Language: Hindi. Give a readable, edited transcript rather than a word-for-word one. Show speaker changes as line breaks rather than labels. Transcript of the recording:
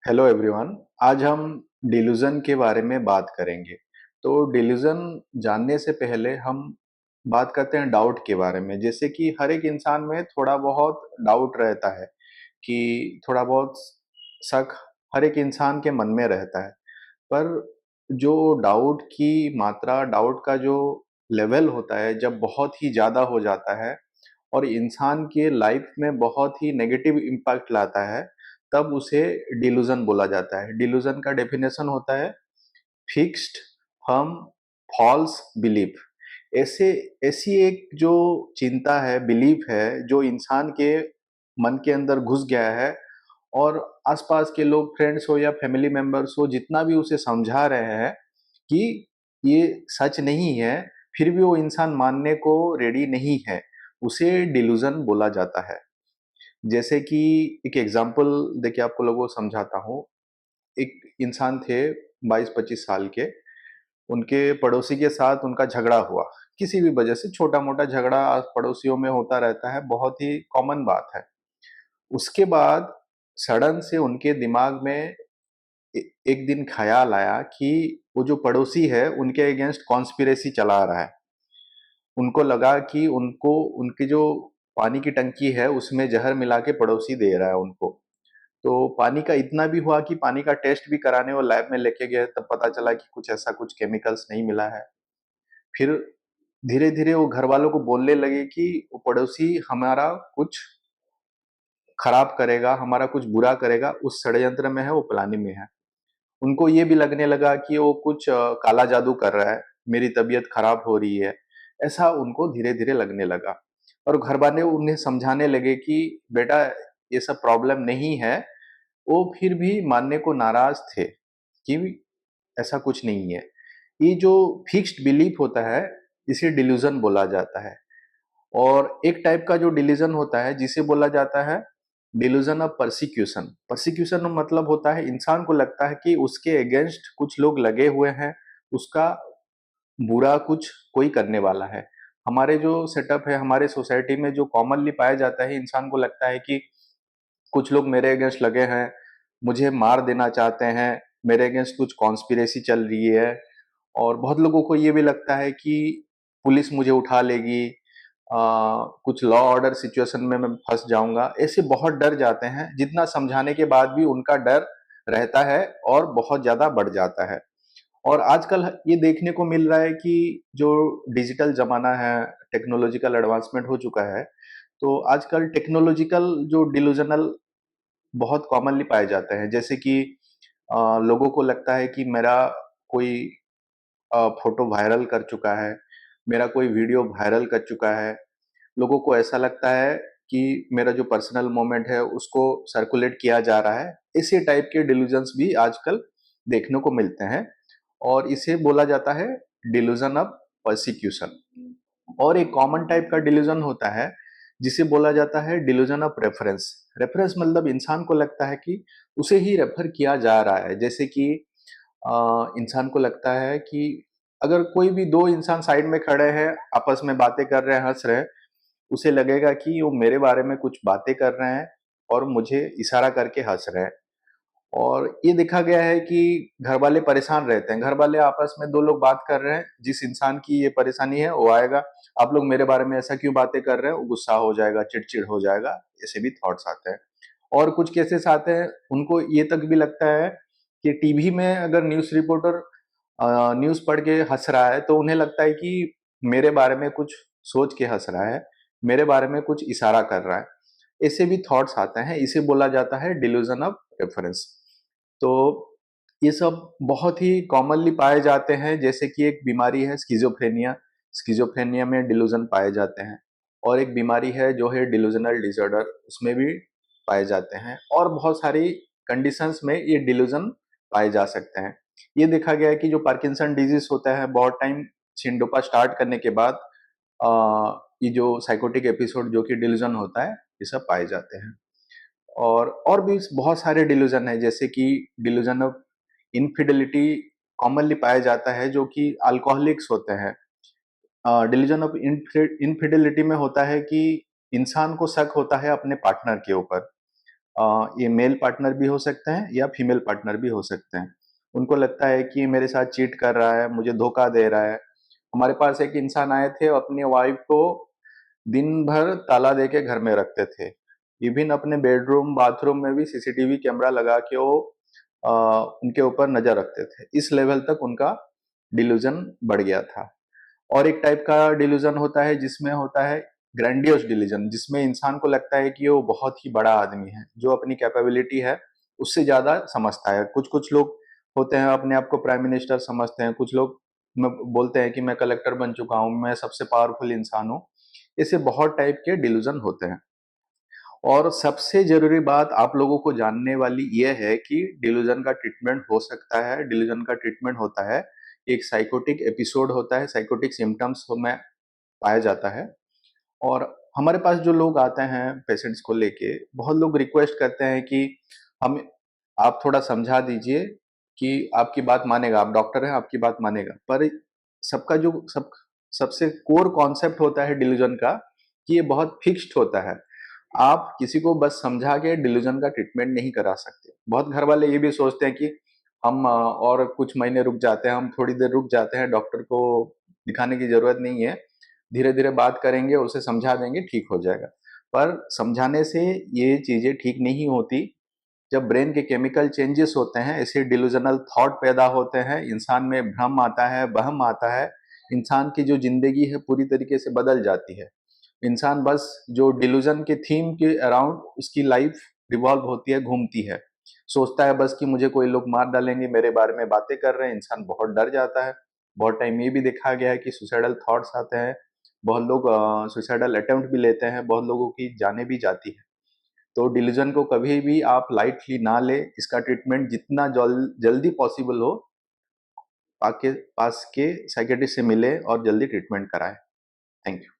Hello everyone. आज हम डिल्यूजन के बारे में बात करेंगे। तो डिल्यूजन जानने से पहले हम बात करते हैं डाउट के बारे में। जैसे कि हर एक इंसान में थोड़ा बहुत डाउट रहता है, कि थोड़ा बहुत शक हर एक इंसान के मन में रहता है। पर जो डाउट की मात्रा, डाउट का जो लेवल होता है, जब बहुत ही ज़्यादा हो जाता है और इंसान के लाइफ में बहुत ही नेगेटिव इम्पैक्ट लाता है, तब उसे डिल्यूजन बोला जाता है। डिल्यूजन का डेफिनेशन होता है फिक्स्ड, फर्म, फॉल्स बिलीफ। ऐसे ऐसी एक जो चिंता है, बिलीफ है, जो इंसान के मन के अंदर घुस गया है, और आसपास के लोग, फ्रेंड्स हो या फैमिली मेंबर्स हो, जितना भी उसे समझा रहे हैं कि ये सच नहीं है, फिर भी वो इंसान मानने को रेडी नहीं है, उसे डिल्यूजन बोला जाता है। जैसे कि एक एग्जांपल देके आपको लोगों को समझाता हूँ। एक इंसान थे 22-25 साल के, उनके पड़ोसी के साथ उनका झगड़ा हुआ। किसी भी वजह से छोटा मोटा झगड़ा पड़ोसियों में होता रहता है, बहुत ही कॉमन बात है। उसके बाद सडन से उनके दिमाग में एक दिन ख्याल आया कि वो जो पड़ोसी है उनके अगेंस्ट कॉन्स्पिरेसी चला रहा है। उनको लगा कि उनको, उनकी जो पानी की टंकी है उसमें जहर मिला के पड़ोसी दे रहा है उनको। तो पानी का इतना भी हुआ कि पानी का टेस्ट भी कराने वो लैब में लेके गए, तब पता चला कि कुछ ऐसा कुछ केमिकल्स नहीं मिला है। फिर धीरे धीरे वो घर वालों को बोलने लगे कि वो पड़ोसी हमारा कुछ खराब करेगा, हमारा कुछ बुरा करेगा, उस षड्यंत्र में है, वो प्लानिंग में है। उनको ये भी लगने लगा कि वो कुछ काला जादू कर रहा है, मेरी तबीयत खराब हो रही है। ऐसा उनको धीरे धीरे लगने लगा, और घर वाले उन्हें समझाने लगे कि बेटा, ये सब प्रॉब्लम नहीं है। वो फिर भी मानने को नाराज थे कि ऐसा कुछ नहीं है। ये जो फिक्स्ड बिलीफ होता है, इसे डिल्यूजन बोला जाता है। और एक टाइप का जो डिल्यूजन होता है जिसे बोला जाता है डिल्यूजन ऑफ परसिक्यूशन। परसिक्यूशन मतलब होता है इंसान को लगता है कि उसके अगेंस्ट कुछ लोग लगे हुए हैं, उसका बुरा कुछ कोई करने वाला है। हमारे जो सेटअप है, हमारे सोसाइटी में जो कॉमनली पाया जाता है, इंसान को लगता है कि कुछ लोग मेरे अगेंस्ट लगे हैं, मुझे मार देना चाहते हैं, मेरे अगेंस्ट कुछ कॉन्स्पिरेसी चल रही है। और बहुत लोगों को ये भी लगता है कि पुलिस मुझे उठा लेगी, कुछ लॉ ऑर्डर सिचुएशन में मैं फंस जाऊंगा। ऐसे बहुत डर जाते हैं, जितना समझाने के बाद भी उनका डर रहता है और बहुत ज्यादा बढ़ जाता है। और आजकल ये देखने को मिल रहा है कि जो डिजिटल जमाना है, टेक्नोलॉजिकल एडवांसमेंट हो चुका है, तो आजकल टेक्नोलॉजिकल जो डिल्यूजनल बहुत कॉमनली पाए जाते हैं। जैसे कि लोगों को लगता है कि मेरा कोई फोटो वायरल कर चुका है, मेरा कोई वीडियो वायरल कर चुका है। लोगों को ऐसा लगता है कि मेरा जो पर्सनल मोमेंट है उसको सर्कुलेट किया जा रहा है। इसी टाइप के डिल्यूजन्स भी आजकल देखने को मिलते हैं, और इसे बोला जाता है डिल्यूजन ऑफ परसिक्यूशन। और एक कॉमन टाइप का डिल्यूजन होता है जिसे बोला जाता है डिल्यूजन ऑफ रेफरेंस। रेफरेंस मतलब इंसान को लगता है कि उसे ही रेफर किया जा रहा है। जैसे कि इंसान को लगता है कि अगर कोई भी दो इंसान साइड में खड़े हैं, आपस में बातें कर रहे हैं, हंस रहे हैं, उसे लगेगा कि वो मेरे बारे में कुछ बातें कर रहे हैं और मुझे इशारा करके हंस रहे हैं। और ये देखा गया है कि घर वाले परेशान रहते हैं। घर वाले आपस में दो लोग बात कर रहे हैं, जिस इंसान की ये परेशानी है वो आएगा, आप लोग मेरे बारे में ऐसा क्यों बातें कर रहे हैं, वो गुस्सा हो जाएगा, चिड़चिड़ हो जाएगा। ऐसे भी थॉट्स आते हैं। और कुछ केसेस आते हैं, उनको ये तक भी लगता है कि टीवी में अगर न्यूज़ रिपोर्टर न्यूज़ पढ़ के हंस रहा है, तो उन्हें लगता है कि मेरे बारे में कुछ सोच के हंस रहा है, मेरे बारे में कुछ इशारा कर रहा है। ऐसे भी थॉट्स आते हैं, इसे बोला जाता है डिल्यूजन ऑफ रेफरेंस। तो ये सब बहुत ही कॉमनली पाए जाते हैं। जैसे कि एक बीमारी है स्किज़ोफ्रेनिया, स्किज़ोफ्रेनिया में डिल्यूजन पाए जाते हैं। और एक बीमारी है जो है डिल्यूजनल डिसऑर्डर, उसमें भी पाए जाते हैं। और बहुत सारी कंडीशंस में ये डिल्यूजन पाए जा सकते हैं। ये देखा गया है कि जो पार्किंसन डिजीज होता है, बहुत टाइम सिंडोपा स्टार्ट करने के बाद ये जो साइकोटिक एपिसोड जो कि डिल्यूजन होता है, ये सब पाए जाते हैं। और भी बहुत सारे डिल्यूजन है, जैसे कि डिल्यूजन ऑफ इनफिडेलिटी कॉमनली पाया जाता है, जो कि अल्कोहलिक्स होते हैं। डिल्यूजन ऑफ इनफिडेलिटी में होता है कि इंसान को शक होता है अपने पार्टनर के ऊपर। ये मेल पार्टनर भी हो सकते हैं या फीमेल पार्टनर भी हो सकते हैं। उनको लगता है कि मेरे साथ चीट कर रहा है, मुझे धोखा दे रहा है। हमारे पास एक इंसान आए थे, अपनी वाइफ को दिन भर ताला दे के घर में रखते थे। इवन अपने बेडरूम, बाथरूम में भी सीसीटीवी कैमरा लगा के वो अ, उनके ऊपर नजर रखते थे। इस लेवल तक उनका डिल्यूजन बढ़ गया था। और एक टाइप का डिल्यूजन होता है जिसमें होता है ग्रैंडियोस डिल्यूजन, जिसमें इंसान को लगता है कि वो बहुत ही बड़ा आदमी है, जो अपनी कैपेबिलिटी है उससे ज्यादा समझता है। कुछ कुछ लोग होते हैं अपने आप को प्राइम मिनिस्टर समझते हैं, कुछ लोग बोलते हैं कि मैं कलेक्टर बन चुका हूँ, मैं सबसे पावरफुल इंसान हूँ। ऐसे बहुत टाइप के डिल्यूजन होते हैं। और सबसे जरूरी बात आप लोगों को जानने वाली यह है कि डिल्यूजन का ट्रीटमेंट हो सकता है। डिल्यूजन का ट्रीटमेंट होता है, एक साइकोटिक एपिसोड होता है, साइकोटिक सिम्टम्स में पाया जाता है। और हमारे पास जो लोग आते हैं पेशेंट्स को लेके, बहुत लोग रिक्वेस्ट करते हैं कि हम आप थोड़ा समझा दीजिए कि आपकी बात मानेगा, आप डॉक्टर हैं, आपकी बात मानेगा। पर सबका जो सबसे कोर कॉन्सेप्ट होता है डिल्यूजन का, कि ये बहुत फिक्स्ड होता है। आप किसी को बस समझा के डिल्यूजन का ट्रीटमेंट नहीं करा सकते। बहुत घर वाले ये भी सोचते हैं कि हम और कुछ महीने रुक जाते हैं, हम थोड़ी देर रुक जाते हैं, डॉक्टर को दिखाने की जरूरत नहीं है, धीरे धीरे बात करेंगे, उसे समझा देंगे, ठीक हो जाएगा। पर समझाने से ये चीजें ठीक नहीं होती। जब ब्रेन के केमिकल चेंजेस होते हैं, ऐसे डिल्यूजनल थॉट पैदा होते हैं, इंसान में भ्रम आता है, वहम आता है, इंसान की जो जिंदगी है पूरी तरीके से बदल जाती है। इंसान बस जो डिल्यूजन के थीम के अराउंड उसकी लाइफ रिवॉल्व होती है, घूमती है। सोचता है बस कि मुझे कोई लोग मार डालेंगे, मेरे बारे में बातें कर रहे हैं, इंसान बहुत डर जाता है। बहुत टाइम ये भी देखा गया है कि सुसाइडल थॉट्स आते हैं, बहुत लोग सुसाइडल अटेम्प्ट भी लेते हैं, बहुत लोगों की जानें भी जाती है। तो डिलीजन को कभी भी आप लाइटली ना लें। इसका ट्रीटमेंट जितना जल्दी पॉसिबल हो पाके पास के साइकेट्रिस्ट से मिले और जल्दी ट्रीटमेंट कराएं। Thank you.